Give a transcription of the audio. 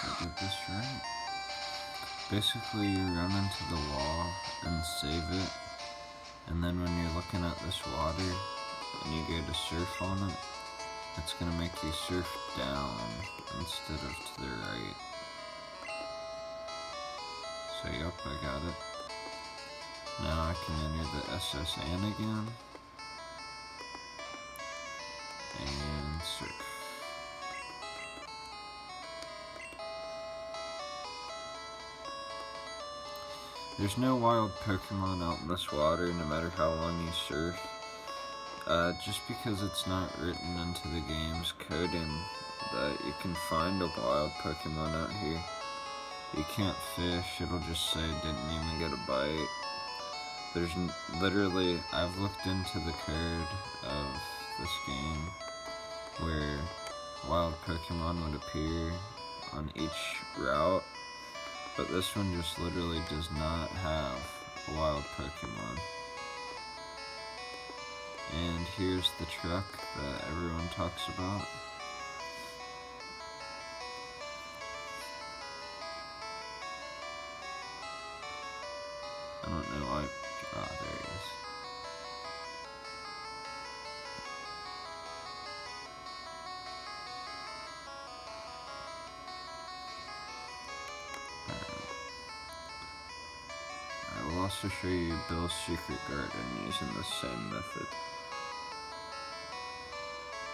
I did this right. Basically, you run into the wall and save it, and then when you're looking at this water and you go to surf on it, it's going to make you surf down instead of to the right. So yep, I got it. Now I can enter the SSN again and surf. There's no wild Pokemon out in this water no matter how long you surf. Just because it's not written into the game's coding that you can find a wild Pokemon out here. You can't fish, it'll just say didn't even get a bite. There's literally, I've looked into the code of this game where wild Pokemon would appear on each route, but this one just literally does not have a wild Pokemon. And here's the truck that everyone talks about. I don't know why. Ah, there he is. I will also show you Bill's secret garden using the same method.